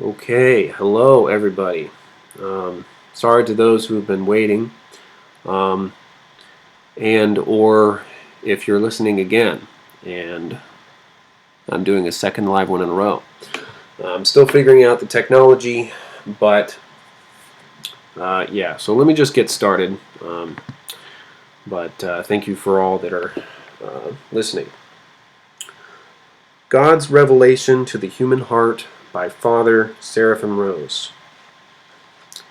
Okay, hello everybody. Sorry to those who have been waiting, um, and or if you're listening again, and I'm doing a second live one in a row. I'm still figuring out the technology, but yeah, so let me just get started. But thank you for all that are listening. God's Revelation to the Human Heart by Father Seraphim Rose.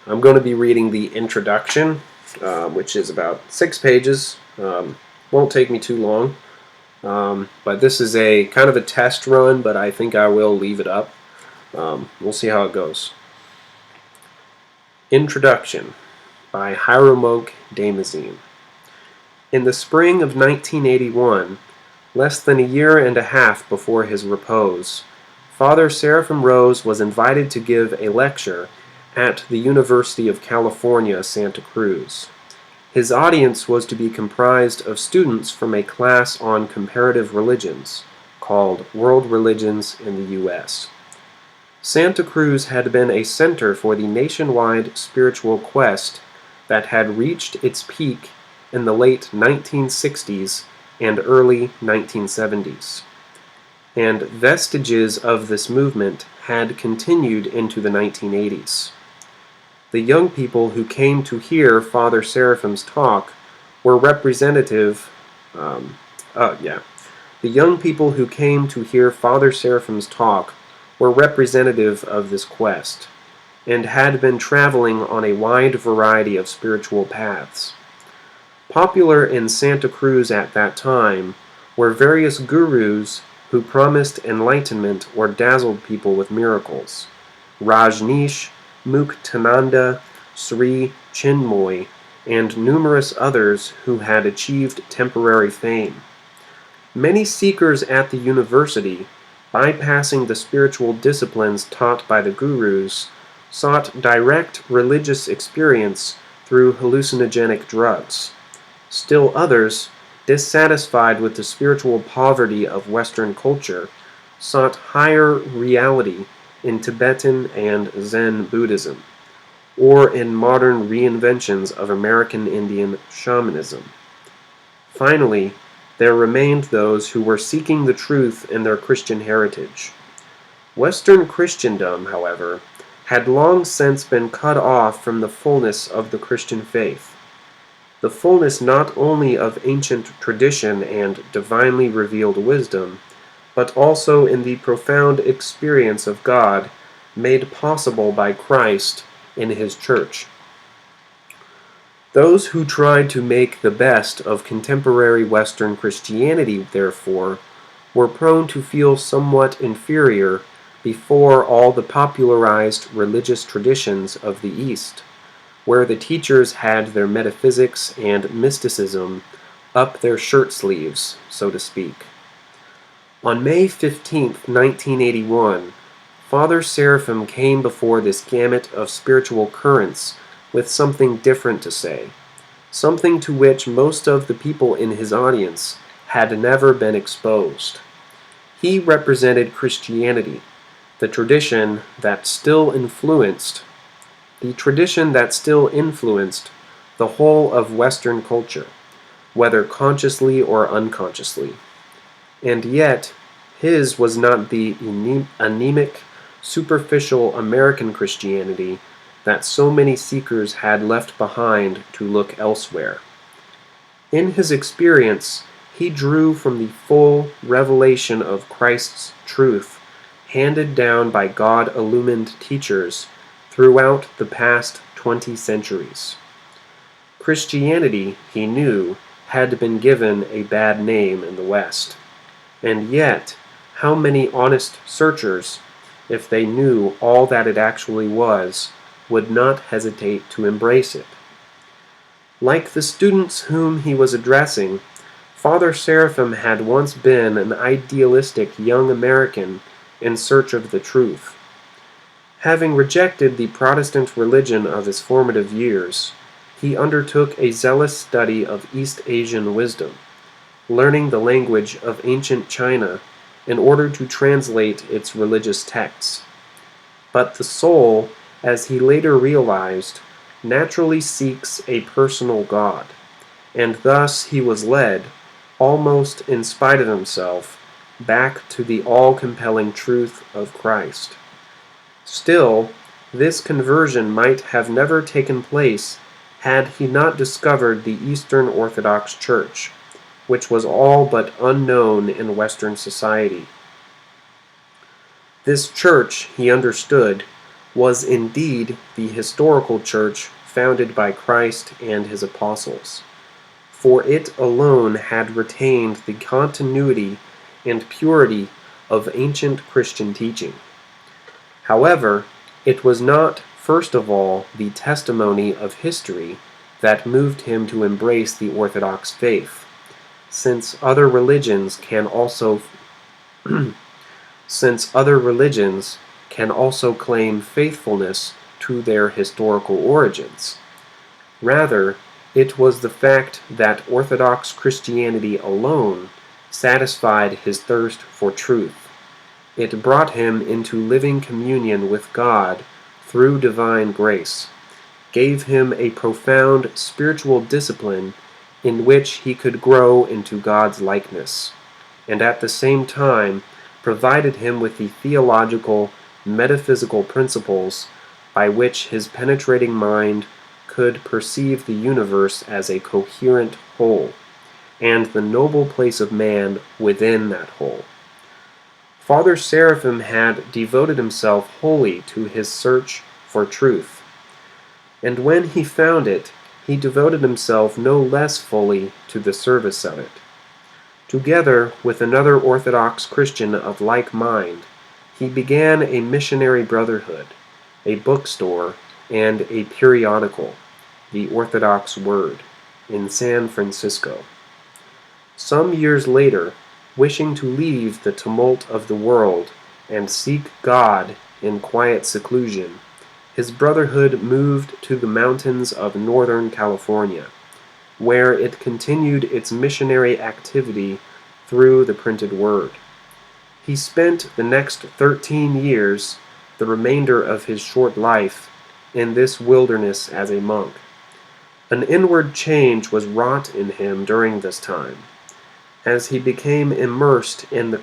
I'm going to be reading the introduction, which is about 6 pages. Won't take me too long. But this is a kind of a test run, but I think I will leave it up. We'll see how it goes. Introduction by Hiram Oak Damascene. In the spring of 1981, less than a year and a half before his repose, Father Seraphim Rose was invited to give a lecture at the University of California, Santa Cruz. His audience was to be comprised of students from a class on comparative religions, called World Religions in the U.S. Santa Cruz had been a center for the nationwide spiritual quest that had reached its peak in the late 1960s and early 1970s. And vestiges of this movement had continued into the 1980s. The young people who came to hear Father Seraphim's talk were representative. The young people who came to hear Father Seraphim's talk were representative of this quest, and had been traveling on a wide variety of spiritual paths. Popular in Santa Cruz at that time were various gurus who promised enlightenment or dazzled people with miracles. Rajneesh, Muktananda, Sri Chinmoy, and numerous others who had achieved temporary fame. Many seekers at the university, bypassing the spiritual disciplines taught by the gurus, sought direct religious experience through hallucinogenic drugs. Still others, dissatisfied with the spiritual poverty of Western culture, sought higher reality in Tibetan and Zen Buddhism, or in modern reinventions of American Indian shamanism. Finally, there remained those who were seeking the truth in their Christian heritage. Western Christendom, however, had long since been cut off from the fullness of the Christian faith. The fullness not only of ancient tradition and divinely revealed wisdom, but also in the profound experience of God made possible by Christ in His Church. Those who tried to make the best of contemporary Western Christianity, therefore, were prone to feel somewhat inferior before all the popularized religious traditions of the East, where the teachers had their metaphysics and mysticism up their shirt sleeves, so to speak. On May 15, 1981, Father Seraphim came before this gamut of spiritual currents with something different to say, something to which most of the people in his audience had never been exposed. He represented Christianity, the tradition that still influenced the whole of Western culture, whether consciously or unconsciously. And yet, his was not the anemic, superficial American Christianity that so many seekers had left behind to look elsewhere. In his experience, he drew from the full revelation of Christ's truth, handed down by God-illumined teachers throughout the past 20 centuries. Christianity, he knew, had been given a bad name in the West. And yet, how many honest searchers, if they knew all that it actually was, would not hesitate to embrace it? Like the students whom he was addressing, Father Seraphim had once been an idealistic young American in search of the truth. Having rejected the Protestant religion of his formative years, he undertook a zealous study of East Asian wisdom, learning the language of ancient China in order to translate its religious texts. But the soul, as he later realized, naturally seeks a personal God, and thus he was led, almost in spite of himself, back to the all-compelling truth of Christ. Still, this conversion might have never taken place had he not discovered the Eastern Orthodox Church, which was all but unknown in Western society. This church, he understood, was indeed the historical church founded by Christ and his apostles, for it alone had retained the continuity and purity of ancient Christian teaching. However, it was not, first of all, the testimony of history that moved him to embrace the Orthodox faith, since other religions can also claim faithfulness to their historical origins. Rather, it was the fact that Orthodox Christianity alone satisfied his thirst for truth. It brought him into living communion with God through divine grace, gave him a profound spiritual discipline in which he could grow into God's likeness, and at the same time provided him with the theological, metaphysical principles by which his penetrating mind could perceive the universe as a coherent whole, and the noble place of man within that whole. Father Seraphim had devoted himself wholly to his search for truth, and when he found it, he devoted himself no less fully to the service of it. Together with another Orthodox Christian of like mind, he began a missionary brotherhood, a bookstore, and a periodical, The Orthodox Word, in San Francisco. Some years later, wishing to leave the tumult of the world and seek God in quiet seclusion, his brotherhood moved to the mountains of Northern California, where it continued its missionary activity through the printed word. He spent the next 13 years, the remainder of his short life, in this wilderness as a monk. An inward change was wrought in him during this time, as he became immersed in the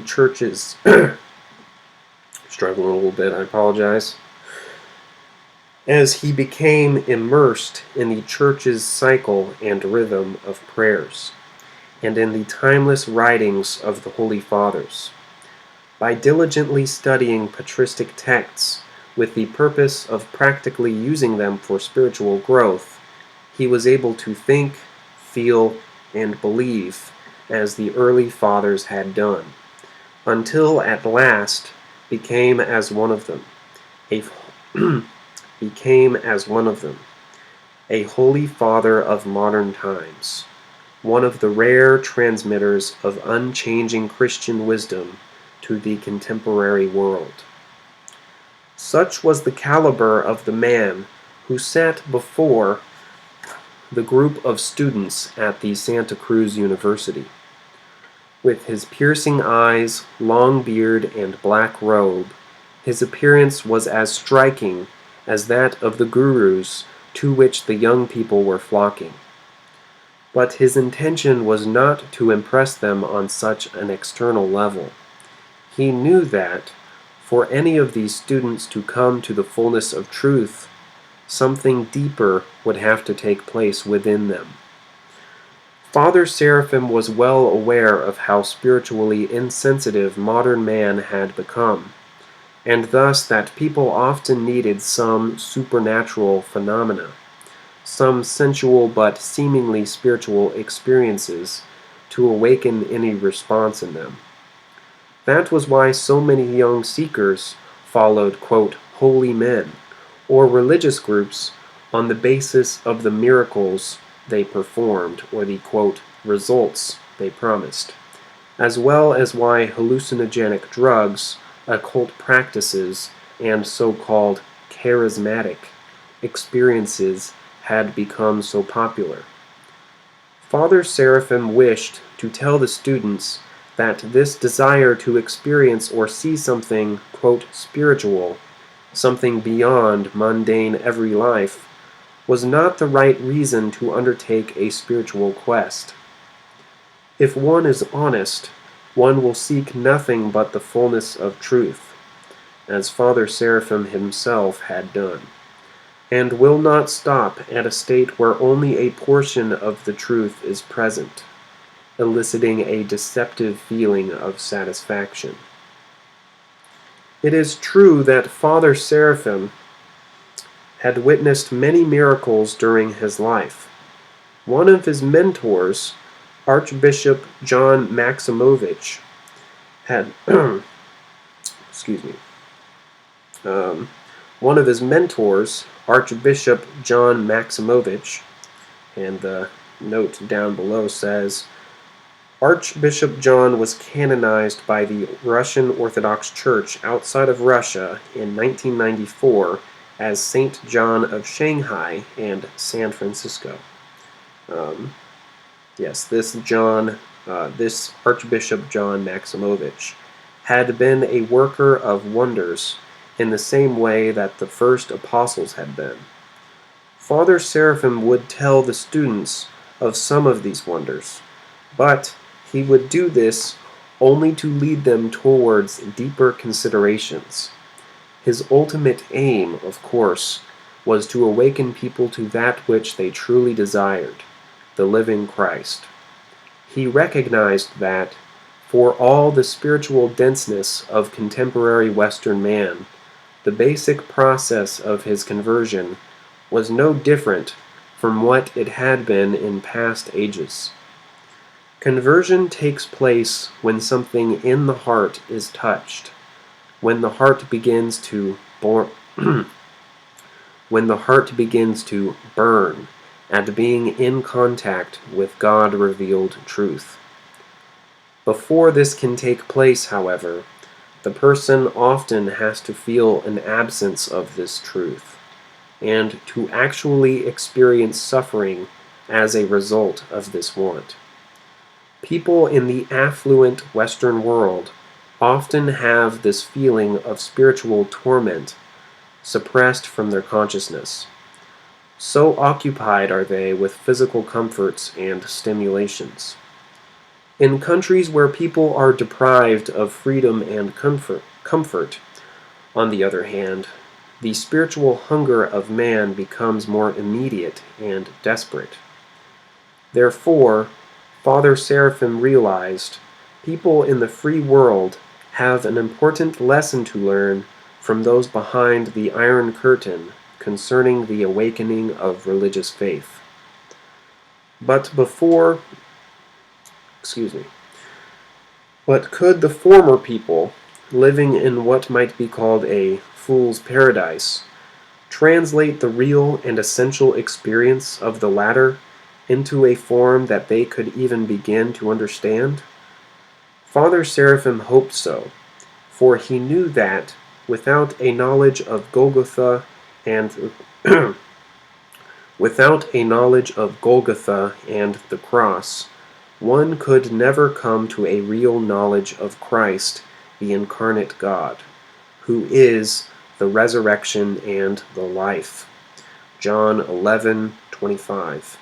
church's struggling a little bit, I apologize. As he became immersed in the church's cycle and rhythm of prayers, and in the timeless writings of the Holy Fathers. By diligently studying patristic texts with the purpose of practically using them for spiritual growth, he was able to think, feel, and believe as the early fathers had done, until at last became as one of them, a holy father of modern times, one of the rare transmitters of unchanging Christian wisdom to the contemporary world. Such was the caliber of the man who sat before the group of students at the Santa Cruz University. With his piercing eyes, long beard, and black robe, his appearance was as striking as that of the gurus to which the young people were flocking. But his intention was not to impress them on such an external level. He knew that, for any of these students to come to the fullness of truth, something deeper would have to take place within them. Father Seraphim was well aware of how spiritually insensitive modern man had become, and thus that people often needed some supernatural phenomena, some sensual but seemingly spiritual experiences to awaken any response in them. That was why so many young seekers followed, quote, holy men, or religious groups on the basis of the miracles they performed, or the, quote, results they promised, as well as why hallucinogenic drugs, occult practices, and so-called charismatic experiences had become so popular. Father Seraphim wished to tell the students that this desire to experience or see something, quote, spiritual, something beyond mundane every life, was not the right reason to undertake a spiritual quest. If one is honest, one will seek nothing but the fullness of truth, as Father Seraphim himself had done, and will not stop at a state where only a portion of the truth is present, eliciting a deceptive feeling of satisfaction. It is true that Father Seraphim had witnessed many miracles during his life. One of his mentors, Archbishop John Maximovich, had excuse me. One of his mentors, Archbishop John Maximovich, and the note down below says, Archbishop John was canonized by the Russian Orthodox Church outside of Russia in 1994 as Saint John of Shanghai and San Francisco. Yes, this Archbishop John Maximovich had been a worker of wonders in the same way that the first apostles had been. Father Seraphim would tell the students of some of these wonders, but he would do this only to lead them towards deeper considerations. His ultimate aim, of course, was to awaken people to that which they truly desired, the living Christ. He recognized that, for all the spiritual denseness of contemporary Western man, the basic process of his conversion was no different from what it had been in past ages. Conversion takes place when something in the heart is touched, when the heart begins to burn at being in contact with God-revealed truth. Before this can take place, however, the person often has to feel an absence of this truth, and to actually experience suffering as a result of this want. People in the affluent Western world often have this feeling of spiritual torment suppressed from their consciousness. So occupied are they with physical comforts and stimulations. In countries where people are deprived of freedom and comfort, on the other hand, the spiritual hunger of man becomes more immediate and desperate. Therefore, Father Seraphim realized people in the free world have an important lesson to learn from those behind the Iron Curtain concerning the awakening of religious faith. But could the former people, living in what might be called a fool's paradise, translate the real and essential experience of the latter into a form that they could even begin to understand? Father Seraphim hoped so, for he knew that, without a knowledge of Golgotha and the cross, one could never come to a real knowledge of Christ, the incarnate God, who is the resurrection and the life. John 11:25.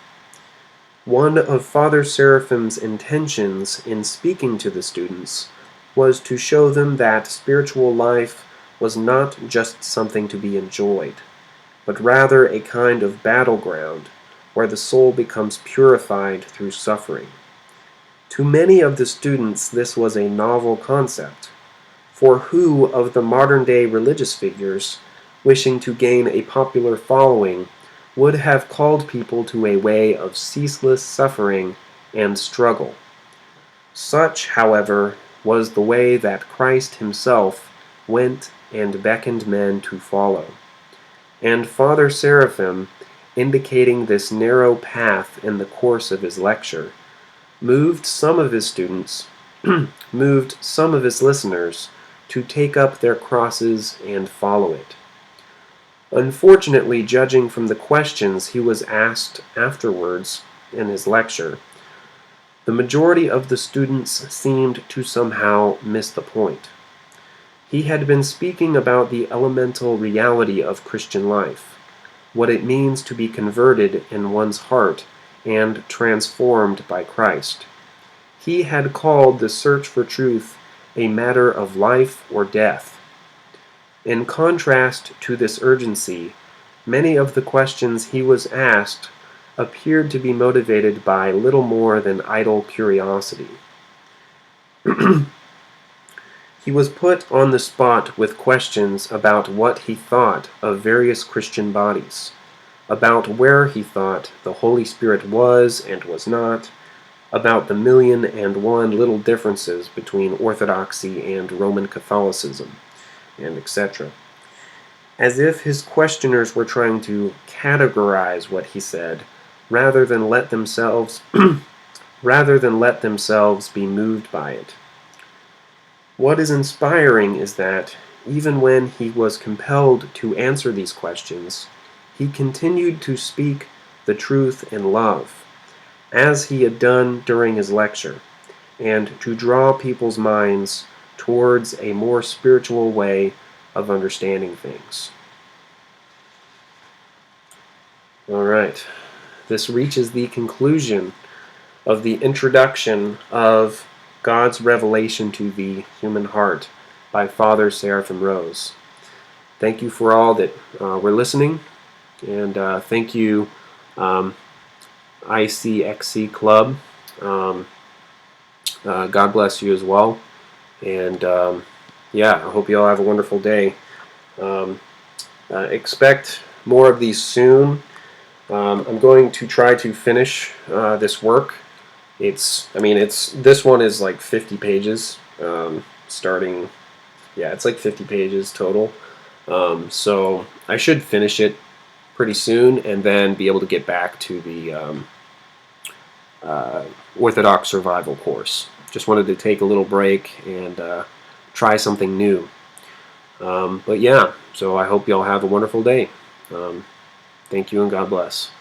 One of Father Seraphim's intentions in speaking to the students was to show them that spiritual life was not just something to be enjoyed, but rather a kind of battleground where the soul becomes purified through suffering. To many of the students this was a novel concept, for who of the modern-day religious figures, wishing to gain a popular following, would have called people to a way of ceaseless suffering and struggle? Such, however, was the way that Christ himself went and beckoned men to follow. And Father Seraphim, indicating this narrow path in the course of his lecture, moved some of his listeners to take up their crosses and follow it. Unfortunately, judging from the questions he was asked afterwards in his lecture, The majority of the students seemed to somehow miss the point. He had been speaking about the elemental reality of Christian life, what it means to be converted in one's heart and transformed by Christ. He had called the search for truth a matter of life or death. In contrast to this urgency, many of the questions he was asked appeared to be motivated by little more than idle curiosity. He was put on the spot with questions about what he thought of various Christian bodies, about where he thought the Holy Spirit was and was not, about the 1,000,001 little differences between Orthodoxy and Roman Catholicism, and etc. As if his questioners were trying to categorize what he said, rather than let themselves be moved by it. What is inspiring is that, even when he was compelled to answer these questions, he continued to speak the truth in love, as he had done during his lecture, and to draw people's minds towards a more spiritual way of understanding things. All right, this reaches the conclusion of the introduction of God's revelation to the human heart by Father Seraphim Rose. Thank you for all that were listening, and thank you, ICXC Club. God bless you as well, and yeah, I hope you all have a wonderful day. Expect more of these soon. I'm going to try to finish this work. This one is like 50 pages, starting, yeah, it's like 50 pages total. So I should finish it pretty soon and then be able to get back to the Orthodox survival course. Just wanted to take a little break and try something new. But yeah, so I hope you all have a wonderful day. Thank you and God bless.